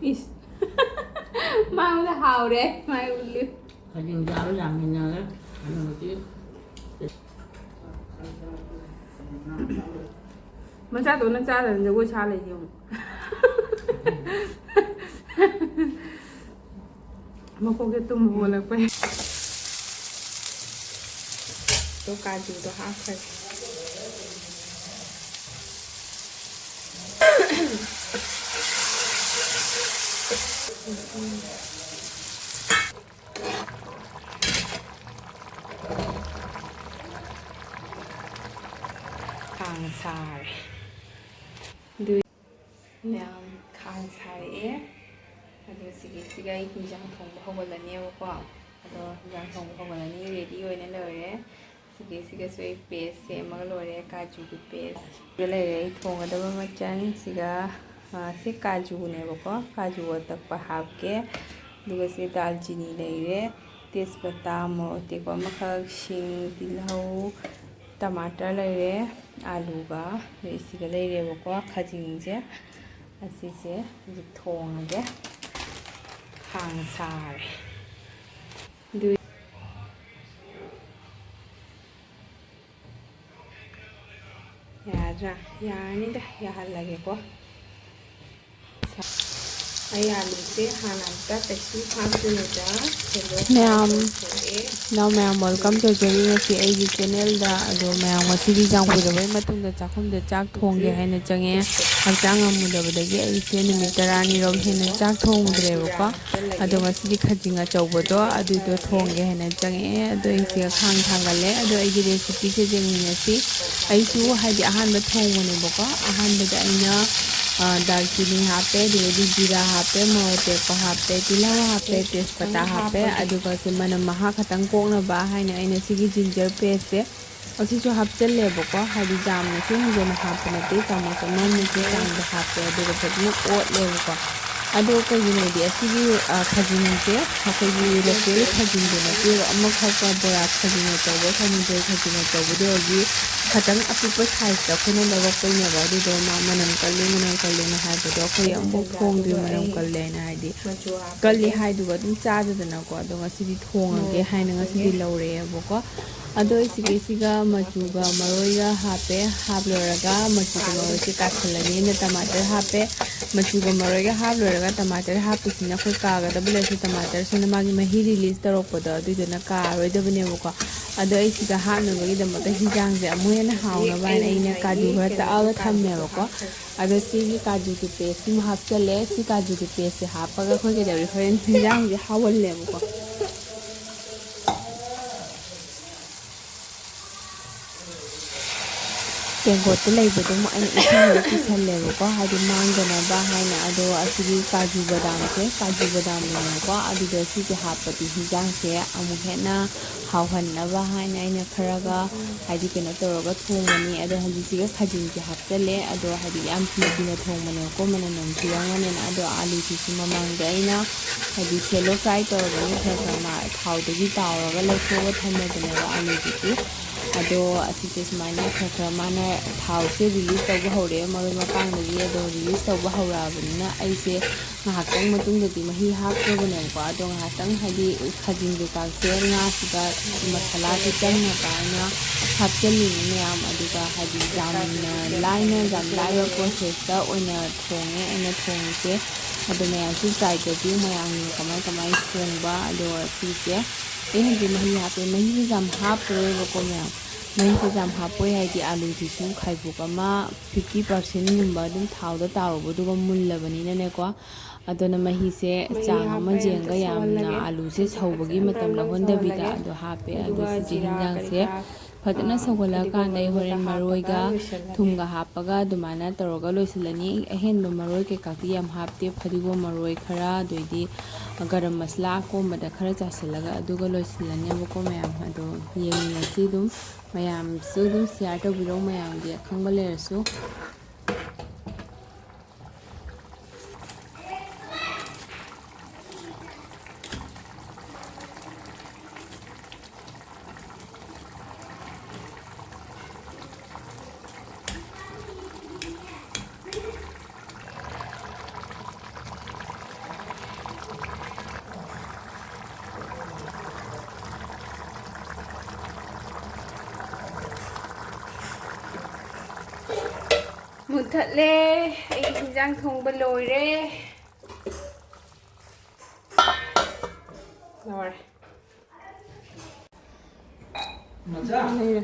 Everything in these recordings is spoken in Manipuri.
Is mang là hào đấy, mai lưu. Khajing chảo làm như nào đó, ăn một chút. Mình cha tụi nó cha là người cha là dùng. Mà có cái tôm hồ là quen. Tôi cà chua tôi hát phải. Khang xài đưa làm khang xài ꯑꯗꯣ ꯁꯤꯒꯤꯁꯤꯒ ꯑꯩ ꯍꯤꯟꯖꯥꯡ ꯊꯣꯡꯕ ꯍꯧꯒꯠꯂꯅꯦꯕꯀꯣ ꯑꯗꯣ ꯍꯤꯟꯖꯥꯡ ꯊꯣꯡꯕ ꯍꯧꯒꯠꯂꯅꯤ ꯔꯦꯗꯤ ꯑꯣꯏꯅ ꯂꯣꯏꯔꯦ ꯁꯤꯒꯤꯁꯤꯒꯁꯨ ꯑꯩ ꯄꯦꯁ ꯁꯦꯝꯃꯒ ꯂꯣꯏꯔꯦ ꯀꯥꯖꯨꯒꯤ ꯄꯦꯁ ꯁꯤꯒ ꯂꯩꯔꯦ ꯑꯩ ꯊꯣꯡꯒꯗꯕ ꯃꯆꯜ ꯁꯤꯒ ꯁꯤ ꯀꯥꯖꯨꯅꯦꯕꯀꯣ ꯀꯥꯖꯨ ꯑꯇꯛꯄ ꯍꯥꯞꯀꯦ ꯑꯗꯨꯒ ꯁꯤ ꯗꯥꯜꯆꯤꯅꯤ ꯂꯩꯔꯦ ꯇꯦꯖꯄꯇꯥ ꯃꯣꯔꯣꯛ ꯑꯇꯦꯛꯄ ꯑꯃꯈꯛ ꯁꯤꯡ ꯇꯤꯜꯍꯧ ꯇꯃꯥꯇꯔ ꯂꯩꯔꯦ ꯑꯥꯂꯨꯒ ꯁꯤꯒ ꯂꯩꯔꯦꯕꯀꯣ ꯈꯥꯖꯤꯡꯁꯦ ꯑꯁꯤꯁꯦ ꯍꯧꯖꯤꯛ ꯊꯣꯡꯉꯒꯦ ꯈꯥꯡ ꯁꯥꯔꯦ ꯑꯗꯨ ꯌꯥꯗ꯭ꯔꯥ ꯌꯥꯔꯅꯤꯗ ꯌꯥꯍꯜꯂꯒꯦꯀꯣ ꯑꯩ ꯑꯥꯂꯨꯁꯦ ꯍꯥꯟꯅ ꯑꯝꯇ ꯀꯩꯁꯨ ꯍꯥꯞꯇ꯭ꯔꯤꯉꯩꯗ ꯃꯌꯥꯝ ꯋꯦꯜꯀꯝ ꯇꯧꯖꯔꯤ ꯉꯁꯤ ꯑꯩꯒꯤ ꯆꯦꯅꯦꯜꯗ ꯑꯗꯣ ꯃꯌꯥꯝ ꯉꯁꯤꯒꯤ ꯆꯥꯛꯄꯤꯔꯕꯩ ꯃꯇꯨꯡꯗ ꯆꯥꯛꯈꯨꯝꯗ ꯆꯥꯛ ꯊꯣꯡꯒꯦ ꯍꯥꯏꯅ ꯆꯪꯉꯦ ꯍꯛꯆꯥꯡ ꯉꯝꯃꯨꯗꯕꯗꯒꯤ ꯑꯩꯁꯦ ꯅꯨꯃꯤꯠ 10ꯅꯤꯔꯣꯝ ꯍꯦꯟꯅ ꯆꯥꯛ ꯊꯣꯡꯗ꯭ꯔꯦꯕꯀꯣ ꯑꯗꯣ ꯉꯁꯤꯗꯤ ꯈꯥꯖꯤꯡ ꯑꯆꯧꯕꯗꯣ ꯑꯗꯨꯗꯣ ꯊꯣꯡꯒꯦ ꯍꯥꯏꯅ ꯆꯪꯉꯛꯑꯦ ꯑꯗꯣ ꯑꯩꯁꯦ ꯈꯥꯡ ꯊꯥꯡꯒꯠꯂꯦ ꯑꯗꯣ ꯑꯩꯒꯤ ꯔꯦꯁꯤꯄꯤꯁꯦ ꯌꯦꯡꯃꯤꯟꯅꯁꯤ ꯑꯩꯁꯨ ꯍꯥꯏꯗꯤ ꯑꯍꯥꯟꯕ ꯊꯣꯡꯕꯅꯦꯕꯀꯣ ꯑꯍꯥꯟꯕꯗ ꯑꯩꯅ दालचीनी हापे जीरा हापे मोरक अटेक्पा हापे तिलहौ हापे तेजपत्ता हापे मन महा खतंग कोकनबा हाइना अइना सिगी जिंजर पेस्ट से असिसु हापचल्लेबको हाइदि जामनसु हेंजना हापे नते चमच अममुके चांगदा हापे अदुगा फजना ओतलेबको अदो कइगिनोदि असिगी खजिंगसे अखोइगी लोकल खजिंग नते अमखका बोराक खजिंग अचौबा समुद्र खजिंग अचौबदोगी खतंग अपिपा साइज अखोइना लवकपैनेबा अदुदो मनम कल्ली हाइबदो अखोइ अमबो थोंग्रि मनम कल्लेना हाइदि कल्ली हाइदुगा अदुम चाजदनाको अदो ngasidi थोंगगे हाइना ngasidi लौरेबको अदो इसिगा मचुगा मरोइगा हापे हापलोरगा मचुगा मरोइसे काखलनी न टमाटर हापे मचुगा मरोइगा हापलोरगा टमाटर हापिसिना खो कागदब लेसे टमाटर सिना मागी मही रिलीज तरोपदो अदुदना कारोइदबनेबको अदो इसिगा हापनबगी दमता हिजांगजे अमुहेना हावनबा अइना काजू खरा तागा थम्मेबको अदो सिगी काजू की पेस्ट सिम हापचले सि काजू की पेस्ट से हापगा खो के दबरी होरेन हिजांगजे हावल्लेबको टेंगोत लेबदो अइना इसिंग पिसल्लेबको हाइदि मांगदनबा हाइना अदो असिगी काजू बादाम लेको अदुदो सिगे हापदि हिजांगसे अमु हेना हावहन्नबा हाइना अइना खरगा हाइदि केनो तोरगा थोंगनी अदो हजिसिगा खजिंगसे हापचले अदो हाइदि याम फिना थोंगमनेको मननम फियांगनेना अदो आलू सिसु ममांगदा अइना हाइदि सेलो फ्राई तोरगनी खरखरमा थावदगी तावरगा लौथोगा थम्मदनेबा आलू सिसु अदो असिसे सुमाइना खरखर माना थावसे रिलीज तौबा हौरे मरोइ मपांगदगी अदो रिलीज तौबा हौराबनिना अइसे ngahakang matungdadi mahi haptraboneko ado ngahakang haidi khajing dekakse ngasiga masala se changna paina hapchalini meyam aduga haidi jamna laiba process ta oina thonge aina thongse ado meyam su try tadi meyam ni kamai thongba ado sise haidi mahi jam haprebo meyam mahi jam hapoi haidi alu sisu khaibuk ama 50% gumba dum thawda taroboduga mullabanina neko अदोना मही से चांग अमा जेंगा यामना आलू से सौबगी मतम लहोंदबिदा अदो हापे अदो सिजि हिंजांग से फजना सगोला कांदै होरेन मरोइगा थुमगा हापगा दुमाना तरोगा लोइसलनी अहेनबो मरोइ के काकि याम हापते फदिगो मरोइ खरा दोइदि गरम मसला को मदा खरा चासलगा अदुगा लोइसलनी बको मयाम अदो येमिनसी दुम मयाम सु दुम share तौबिरो मयाम the खंगबा लेरसु Một thật lê, anh Giang không bật lồi rê. Rồi. 맞아? Đây rồi.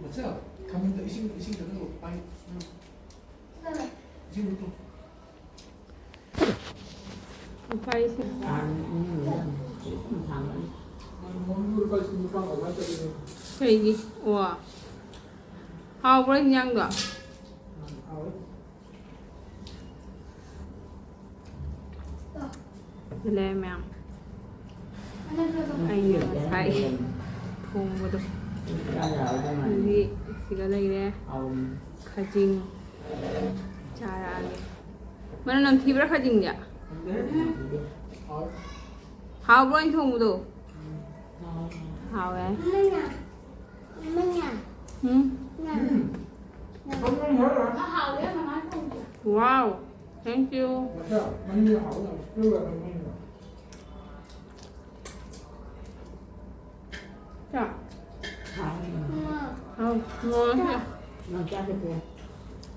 맞아? 가면 또 이식 되는 거 빨리. 이식부터. Phay xem. 물까지 물방 얼마 짜리? Phay gì? Ủa. Hao với nhân rồi. Lên mèo. Anh nhớ thấy. Thùng vào được. Gì? Thì cái này nè. KHAJING. Chà ra nè. Mà nó làm thi bữa KHAJING vậy? Hao với anh thùng vào được. Hao ấy. Wow, thank you. 맞아. 많이 하고 그거가 많이. Chà. Không, ngon chưa? Nó cha cái bùa.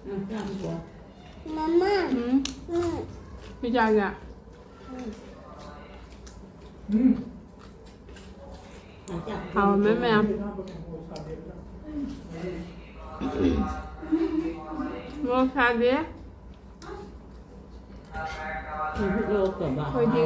Nó cha cái bùa. Mama. Bây giờ kìa. Nó cha. Hào mấy mẹ. Mua xa đĩa. Thôi đi.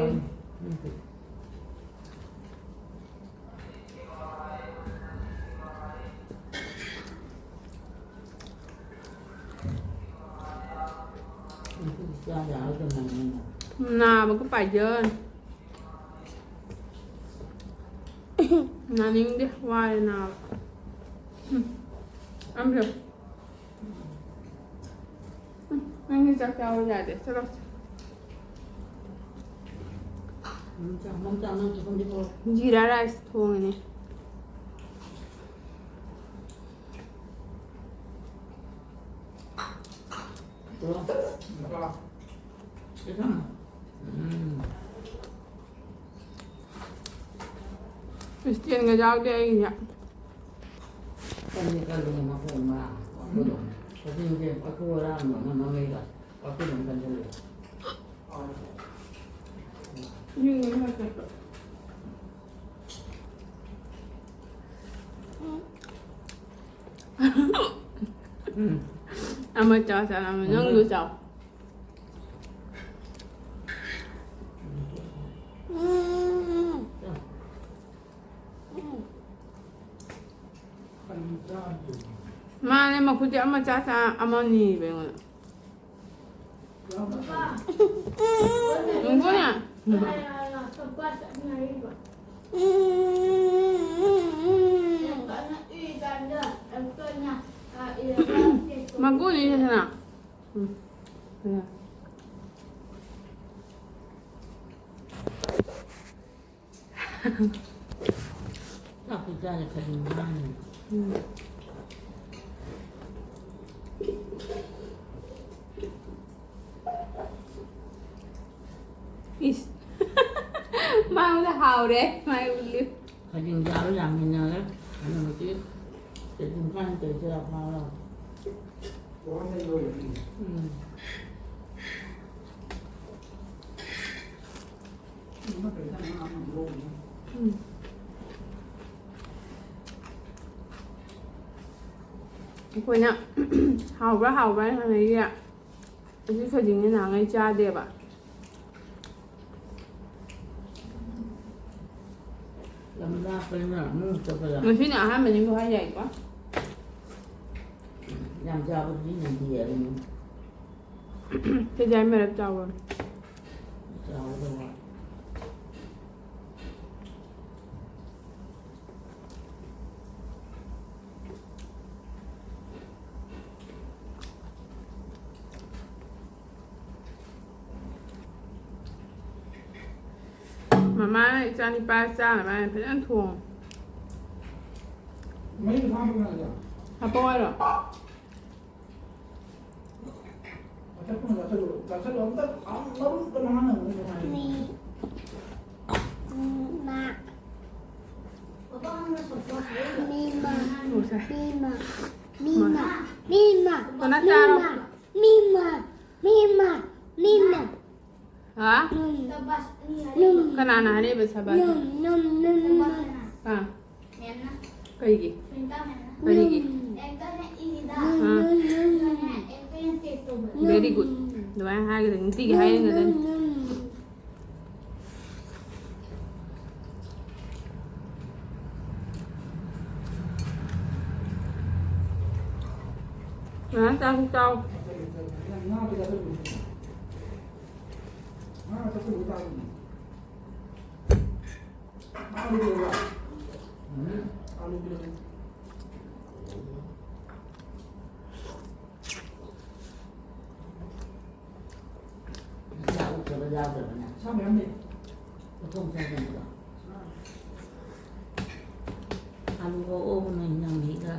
Nào mà có phải chơi. Nào những đi qua đây nào. Ăn được. Anh đi chắc cháu ra để cho nó. Không cho nó không đi vô. Jeera rice thua này. Được. Được không? Christian cái dao đây nhỉ. Cái này cái gì mà phun mà. Cái gì cái cua ra mà nó gây ra. Có cái đồng cần cho Nhưng mà thật. Ama cho sao làm nó ngứa chậu. Mà nên mà cứ cho ama cha cha ama ni về rồi. Đúng không nhỉ? Mà cô như thế nào? Nó cứ ra là thành ngon. Mai udah hao deh, mai beli. KHAJING giáo làm mình nhờ đó. Nó một chút. Để dùng khăn để cho đọc vào rồi. Quên ạ. Hao quá thằng này ạ. Chứ KHAJING như nào ngay cha đẹp ạ. Làm ra cái nào nó cho cái là Mà khi nào hai mình những người hay dày quá. làm cho cái gì làm gì vậy? Cái dây mày đẹp trâu rồi. Cho rồi. Mà mai này cha đi ba xa là mai phải ăn thuồng. mấy cái hoa bông này Hả bôi rồi. chắc là sẽ lớn tất ống lớn cái nó này như thế này. Mẹ. Mẹ. Mima, โอ้ใช่ Mima, Mima, Mima, Con Zaro. Mima, Mima, Mima, ฮะ Num, ขนาดไหนนี่เป็นสบาย Num, Num, Num, Num, อ่ะ Nena, ก็อีกอีก pinta nena. ไปอีกอีก Esta es Irida. อ่ะ Esta es Tito. very good เดี๋ยวให้กันตีให้กันเลย Hả? Sao không trâu? Nó bây giờ tôi đủ. Nó cho tôi đủ tao. Bao nhiêu rồi? Bao nhiêu rồi? Giao rồi nè. Sao mày ăn đi? Nó không sao được. Ăn ô này nhầm nghĩ ra.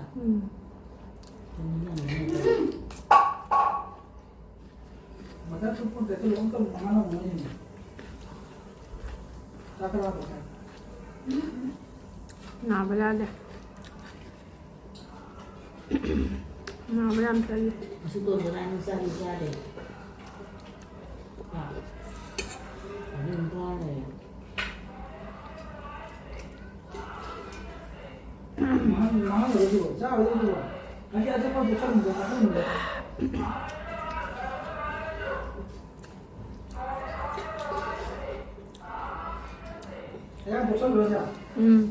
Mà chắc tôi không thể tôi uống tôm mà nó ngon như ra cái bao rồi. Nào bây giờ đây. Nào bây giờ làm sao đi? Sư tôi vừa ăn ra đi ra để. Liên quan này. Má rồi rồi, sao rồi rồi. Anh kia sẽ không được xong rồi, không được. Em được xong rồi nhỉ? Ừ.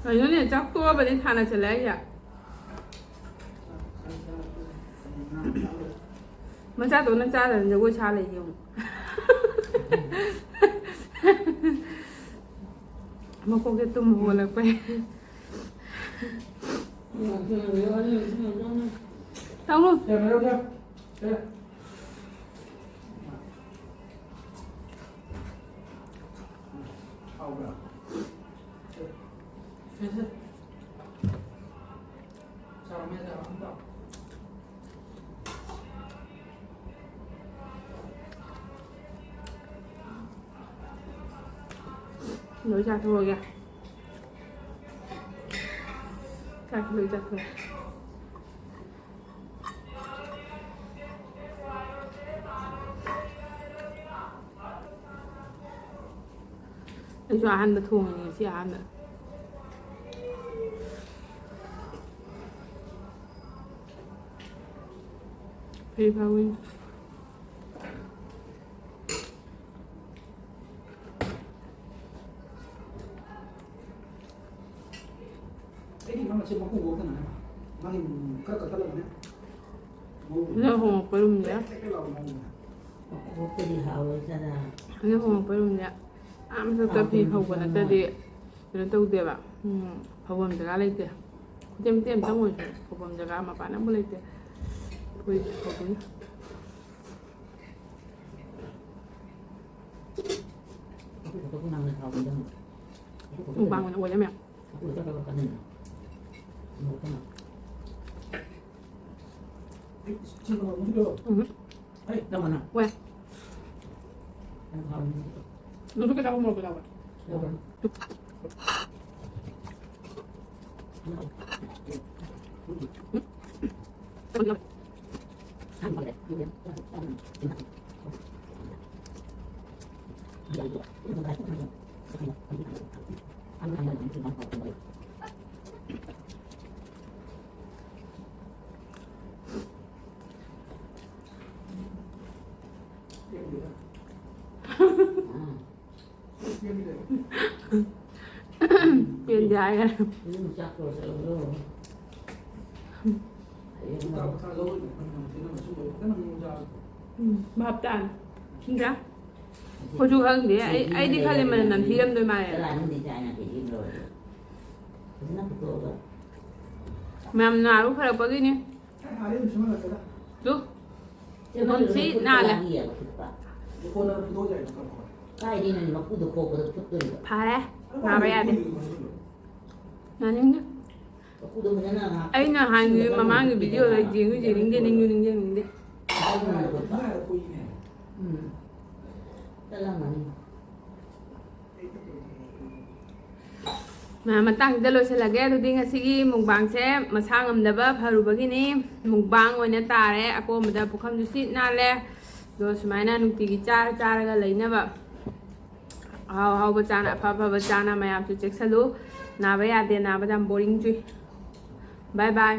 Rồi nó này chắc tua vào đi thằng này sẽ lấy vậy. Mà cha tụi nó cha là giờ cô cha lại dùng. Mà cô cái tôm hồ là quen. Xong luôn. Em lấy đâu nhá? Đây. Ao vào. Thế. Sao mẹ giờ ăn vào? Nấu chả thua kìa. Chặt rồi chặt rồi. Để cho ăn được thua thì sẽ ăn được. Phi pha win. Thế thì nó là trên bóng cùng cái này mà. Nó thì các cái lần này. Nó hồ phải luôn vậy. Cái lòng này. Cô đi học ra là. Nó hồ phải luôn vậy. Am sao cái phi hậu của nó ta đi. Nó tao đi vào. Hậu bầmจะอะไรเตะเต็มเต็มทั้งหมดhậu bầmจะมาป่านนั้นไม่เลยเตะคุยขอบคุณ Tôi cũng năng lực học được. Bang mình uống mẹ. Tôi cho cái này. Một cái nào. Chưa có uống được. Ấy, đâu mà nào? Quê. Ăn học. Nó cái đâu một cái đâu vậy? Đâu rồi? Ăn vào đấy. Biên dài này. Chắc rồi sẽ rồi. Tao tao rồi, thế nó xuống rồi, cái nó ra. Mà hợp tàn. Dạ. Cô chú hơn thì ai đi khai lên mình làm thi lâm đôi mày. Cái này nó đi chạy là thì im rồi. Nó phải tốt rồi. Mà nào lúc phải có gì nhỉ? Ai đến xuống là cái đó. Lúc. Con xí nào là? Cái con nó tối dậy nó còn. Cái đi này nó cứ được khô được chút tươi. Phá đấy. Mà bây giờ đi. Nào nhưng chứ. Ấy là hai người mà mang người video là gì cái gì đứng kia đi. ꯆꯠꯂꯝꯒꯅꯤ ꯃꯇꯥꯡꯁꯤꯗ ꯂꯣꯏꯁꯤꯜꯂꯒꯦ ꯑꯗꯨꯗꯤ ꯉꯁꯤꯒꯤ ꯃꯨꯛꯕꯥꯡꯁꯦ ꯃꯁꯥ ꯉꯝꯗꯕ ꯐꯔꯨꯕꯒꯤꯅꯤ ꯃꯨꯛꯕꯥꯡ ꯑꯣꯏꯅ ꯇꯥꯔꯦ ꯑꯀꯣꯟꯕꯗ ꯄꯨꯈꯝꯁꯨ ꯁꯤꯠ ꯅꯥꯜꯂꯦ ꯑꯗꯣ ꯁꯨꯃꯥꯏꯅ ꯅꯨꯡꯇꯤꯒꯤ ꯆꯥꯔꯒ ꯂꯩꯅꯕ ꯑꯍꯥꯎ ꯑꯍꯥꯎꯕ ꯆꯥꯅ ꯑꯐꯕ ꯆꯥꯅ ꯃꯌꯥꯝꯁꯨ ꯆꯦꯛꯁꯜꯂꯨ ꯅꯥꯕ ꯌꯥꯗꯦ ꯅꯥꯕꯗ ꯌꯥꯝ ꯕꯣꯔꯤꯡ ꯆꯨꯏ ꯕꯥꯏ ꯕꯥꯏ